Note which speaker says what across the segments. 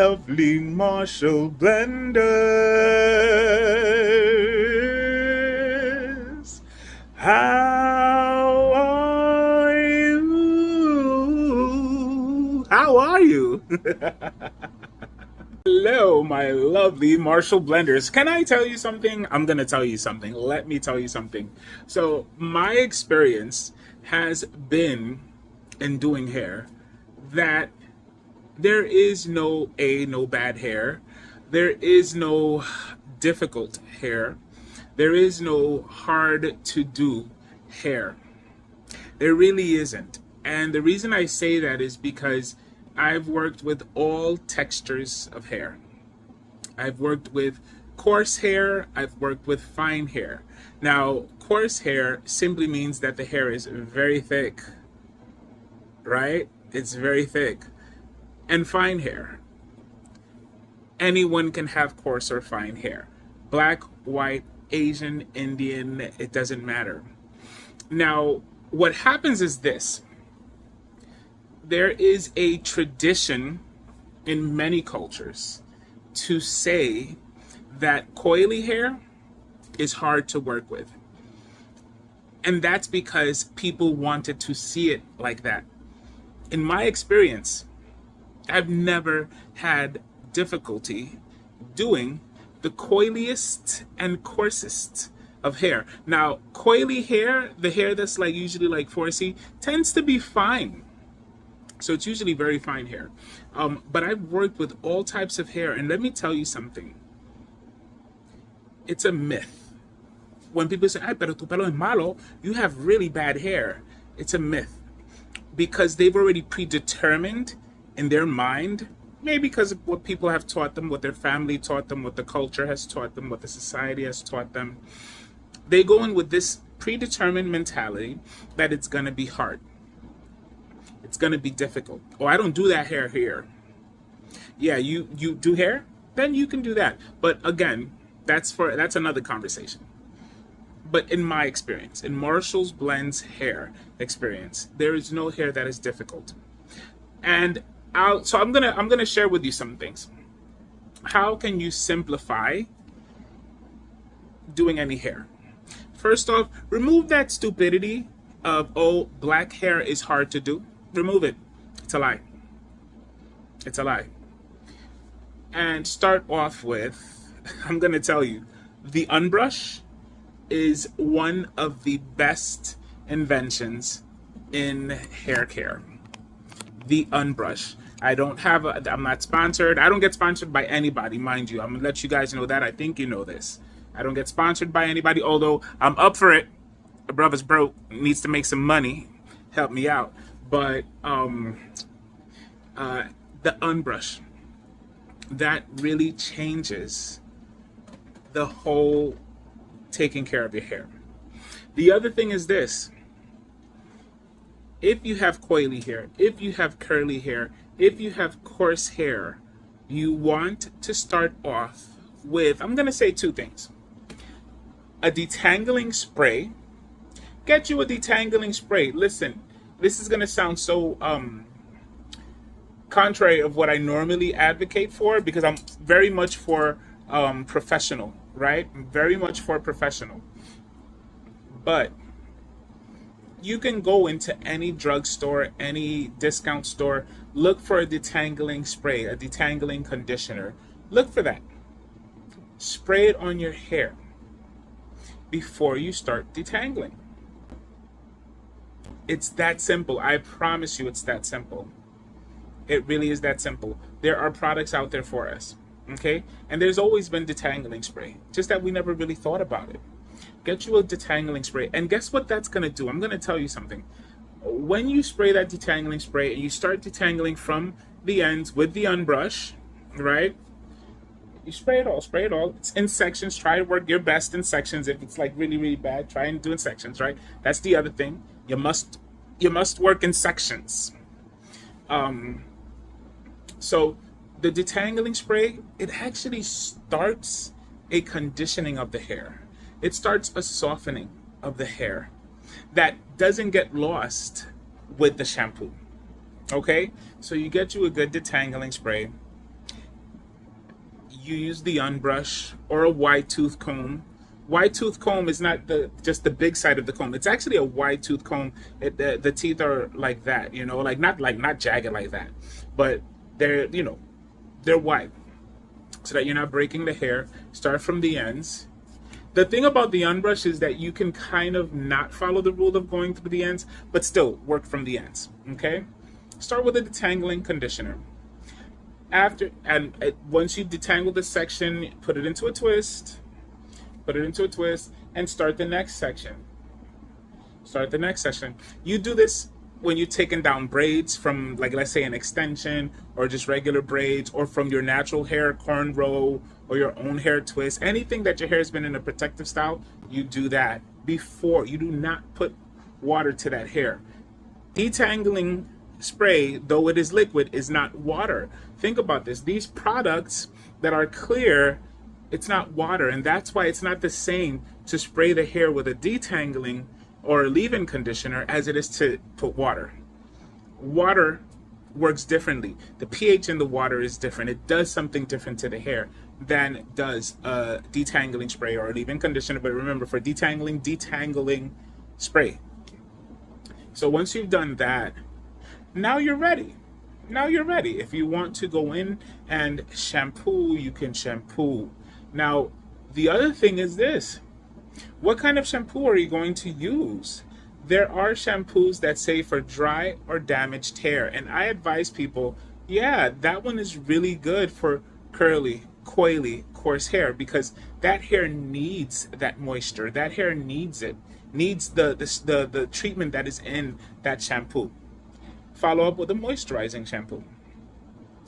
Speaker 1: lovely Marshall blenders. How are you? How are you? Hello, my lovely Marshall blenders. Can I tell you something? I'm going to tell you something. Let me tell you something. So, my experience has been in doing hair that there is no bad hair. There is no difficult hair. There is no hard to do hair. There really isn't. And the reason I say that is because I've worked with all textures of hair. I've worked with coarse hair, I've worked with fine hair. Now, coarse hair simply means that the hair is very thick, right? It's very thick. And fine hair. Anyone can have coarse or fine hair. Black, white, Asian, Indian, it doesn't matter. Now, what happens is this. There is a tradition in many cultures to say that coily hair is hard to work with. And that's because people wanted to see it like that. In my experience, I've never had difficulty doing the coiliest and coarsest of hair. Now, coily hair, the hair that's like usually like 4C, tends to be fine. So it's usually very fine hair. But I've worked with all types of hair, and let me tell you something. It's a myth. When people say, ay, pero tu pelo es malo, you have really bad hair. It's a myth. Because they've already predetermined in their mind, maybe because of what people have taught them, what their family taught them, what the culture has taught them, what the society has taught them. They go in with this predetermined mentality that it's going to be hard. It's going to be difficult. Oh, I don't do that hair here. Yeah, you do hair? Then you can do that. But again, that's another conversation. But in my experience, in Marshall's Blends hair experience, there is no hair that is difficult. And so I'm gonna share with you some things. How can you simplify doing any hair? First off, remove that stupidity of, oh, black hair is hard to do. Remove it. It's a lie. It's a lie. And start off with, I'm gonna tell you, the unbrush is one of the best inventions in hair care. The unbrush. I'm not sponsored. I don't get sponsored by anybody, mind you. I'm gonna let you guys know that. I think you know this. I don't get sponsored by anybody, although I'm up for it. A brother's broke, needs to make some money. Help me out. But the unbrush, that really changes the whole taking care of your hair. The other thing is this. If you have coily hair, if you have curly hair, if you have coarse hair, you want to start off with, I'm going to say two things. A detangling spray. Get you a detangling spray. Listen, this is going to sound so contrary of what I normally advocate for, because I'm very much for professional, right? I'm very much for professional. But you can go into any drugstore, any discount store, look for a detangling spray, a detangling conditioner. Look for that. Spray it on your hair before you start detangling. It's that simple. I promise you it's that simple. It really is that simple. There are products out there for us, okay? And there's always been detangling spray, just that we never really thought about it. Get you a detangling spray, and guess what that's going to do? I'm going to tell you something. When you spray that detangling spray and you start detangling from the ends with the unbrush, right? You spray it all. It's in sections. Try to work your best in sections. If it's like really, really bad, try and do in sections, right? That's the other thing. You must work in sections. So the detangling spray, it actually starts a conditioning of the hair. It starts a softening of the hair that doesn't get lost with the shampoo. Okay? So you get you a good detangling spray. you use the unbrush or a wide tooth comb. Wide tooth comb is not just the big side of the comb. It's actually a wide tooth comb. The teeth are like that, you know, like not jagged like that, but they're, you know, they're wide, so that you're not breaking the hair. Start from the ends. The thing about the unbrush is that you can kind of not follow the rule of going through the ends, but still work from the ends. Okay, start with a detangling conditioner. Once you've detangled the section, put it into a twist. Put it into a twist and start the next section. Start the next section. You do this when you're taking down braids from, like, let's say an extension or just regular braids, or from your natural hair cornrow or your own hair twist. Anything that your hair has been in a protective style, you do that before. You do not put water to that hair. Detangling spray, though it is liquid, is not water. Think about this. These products that are clear, it's not water, and that's why it's not the same to spray the hair with a detangling or a leave-in conditioner as it is to put water. Water works differently. The pH in the water is different. It does something different to the hair than does a detangling spray or a leave-in conditioner. But remember, for detangling spray. So once you've done that, now you're ready. Now you're ready. If you want to go in and shampoo, you can shampoo. Now, the other thing is this. What kind of shampoo are you going to use? There are shampoos that say for dry or damaged hair. And I advise people, yeah, that one is really good for curly, coily, coarse hair, because that hair needs that moisture. That hair needs it. Needs the treatment that is in that shampoo. Follow up with a moisturizing shampoo.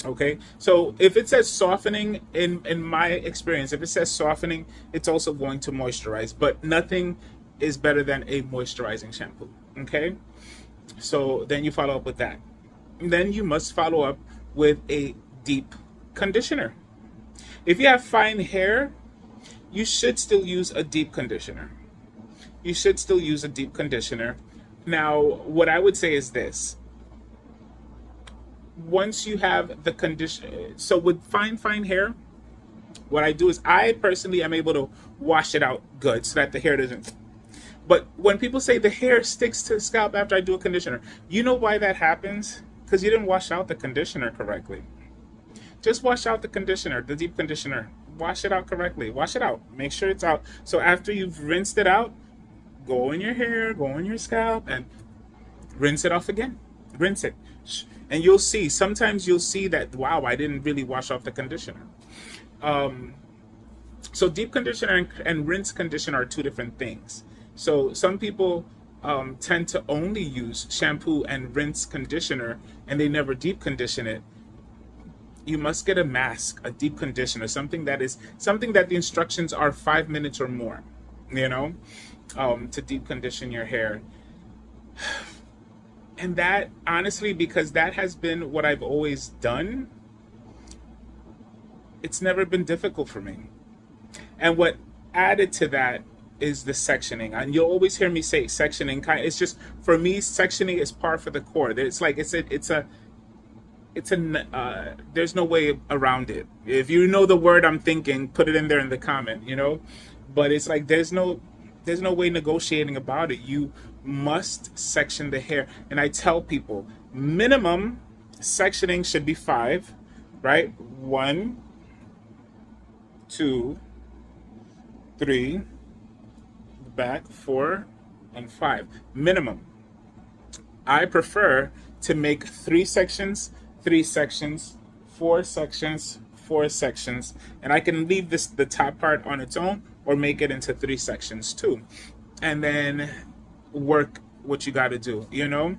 Speaker 1: Okay, so if it says softening, in my experience, if it says softening, it's also going to moisturize, but nothing is better than a moisturizing shampoo. Okay, so then you follow up with that. Then you must follow up with a deep conditioner. If you have fine hair, you should still use a deep conditioner. You should still use a deep conditioner. Now, what I would say is this. Once you have the condition, so with fine hair, what I do is I personally am able to wash it out good so that the hair doesn't. But when people say the hair sticks to the scalp after I do a conditioner, you know why that happens? Because you didn't wash out the conditioner correctly. Just wash out the conditioner, the deep conditioner. Wash it out correctly. Wash it out. Make sure it's out. So after you've rinsed it out, go in your hair, go in your scalp, and rinse it off again. Rinse it. And you'll see, sometimes you'll see that, wow, I didn't really wash off the conditioner. So deep conditioner and rinse conditioner are two different things. So some people tend to only use shampoo and rinse conditioner, and they never deep condition it. You must get a mask, a deep conditioner, something that the instructions are 5 minutes or more, you know, to deep condition your hair. And that, honestly, because that has been what I've always done, it's never been difficult for me. And what added to that is the sectioning. And you'll always hear me say sectioning. It's just, for me, sectioning is par for the course. It's like, there's no way around it. If you know the word I'm thinking, put it in there in the comment, you know? But it's like, there's no way negotiating about it. You must section the hair. And I tell people, minimum sectioning should be 5, right? 1, 2, 3, the back, 4, and 5. Minimum. I prefer to make 3 sections, 3 sections, 4 sections, 4 sections, and I can leave the top part on its own or make it into 3 sections too. And then work what you got to do, you know.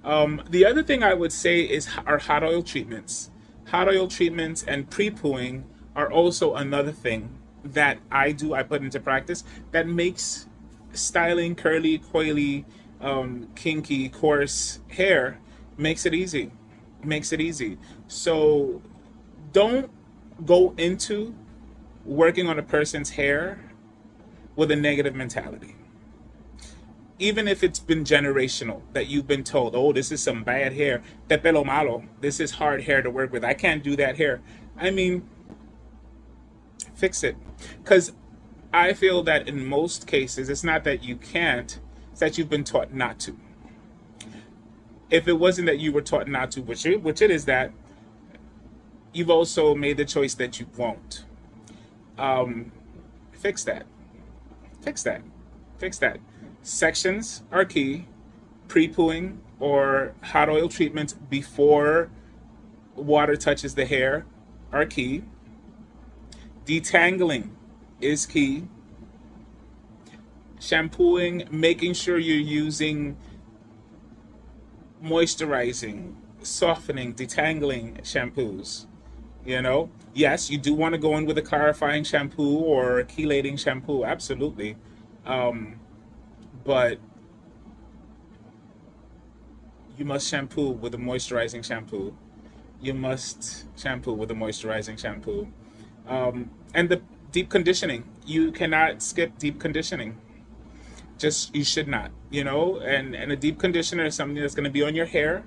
Speaker 1: The other thing I would say is our hot oil treatments. Hot oil treatments and pre-pooing are also another thing that I put into practice that makes styling curly, coily, kinky, coarse hair, makes it easy. So don't go into working on a person's hair with a negative mentality. Even if it's been generational, that you've been told, oh, this is some bad hair, te pelo malo, this is hard hair to work with, I can't do that hair. I mean, Fix it. Because I feel that in most cases, it's not that you can't, it's that you've been taught not to. If it wasn't that you were taught not to, which it is, that you've also made the choice that you won't. Fix that. Fix that. Fix that. Sections are key. Pre-pooing or hot oil treatments before water touches the hair are key. Detangling is key. Shampooing, making sure you're using moisturizing, softening, detangling shampoos. You know, yes, you do want to go in with a clarifying shampoo or a chelating shampoo, absolutely. But you must shampoo with a moisturizing shampoo. You must shampoo with a moisturizing shampoo. And the deep conditioning. You cannot skip deep conditioning. Just, you should not, you know, and a deep conditioner is something that's going to be on your hair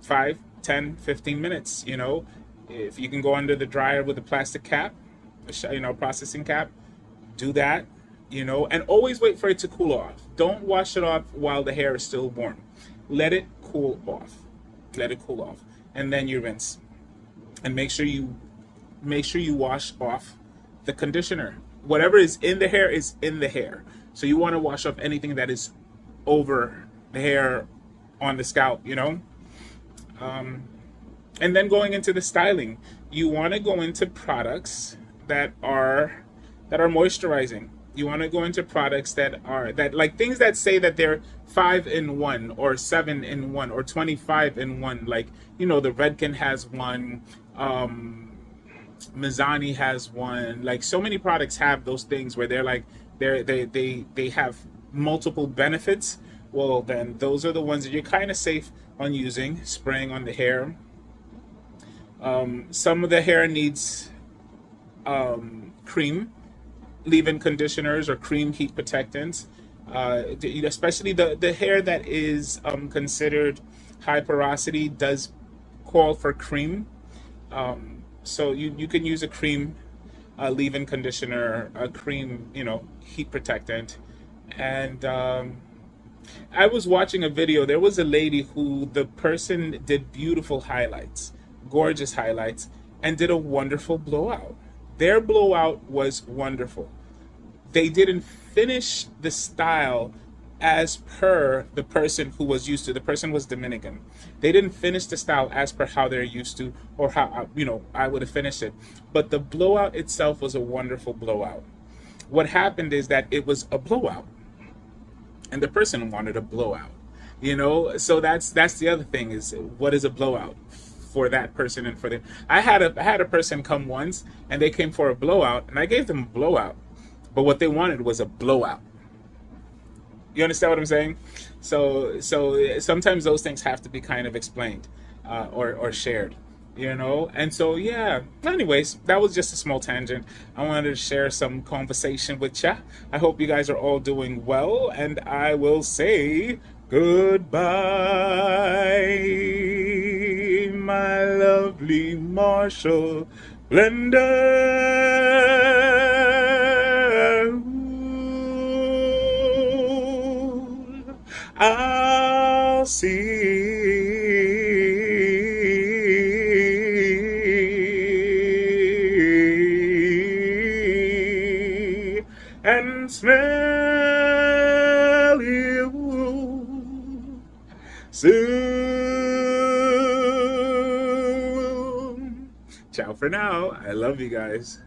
Speaker 1: 5, 10, 15 minutes, you know. If you can go under the dryer with a plastic cap, you know, processing cap, do that, you know, and always wait for it to cool off. Don't wash it off while the hair is still warm. Let it cool off. Let it cool off. And then you rinse. And make sure you wash off the conditioner. Whatever is in the hair is in the hair. So you want to wash off anything that is over the hair on the scalp, you know? And then going into the styling, you want to go into products that are moisturizing. You want to go into products that like things that say that they're 5-in-1 or 7-in-1 or 25-in-1. Like, you know, the Redken has one, Mizani has one. Like, so many products have those things where they're like they have multiple benefits. Well, then those are the ones that you're kind of safe on using, spraying on the hair. Some of the hair needs cream, leave-in conditioners or cream heat protectants, especially the hair that is considered high porosity does call for cream. So you can use a cream leave-in conditioner, a cream, you know, heat protectant. And I was watching a video. There was a lady who, the person did beautiful highlights, gorgeous highlights, and did a wonderful blowout. Their blowout was wonderful. They didn't finish the style as per the person who was used to. The person was Dominican. They didn't finish the style as per how they're used to, or how, you know, I would have finished it. But the blowout itself was a wonderful blowout. What happened is that it was a blowout, and the person wanted a blowout. You know, so that's the other thing, is what is a blowout for that person and for them. I had a person come once, and they came for a blowout, and I gave them a blowout, but what they wanted was a blowout. You understand what I'm saying? So sometimes those things have to be kind of explained or shared, you know? And so, yeah, anyways, that was just a small tangent. I wanted to share some conversation with ya. I hope you guys are all doing well, and I will say goodbye, my lovely Marshall blender. I'll see and smell you soon. Ciao for now. I love you guys.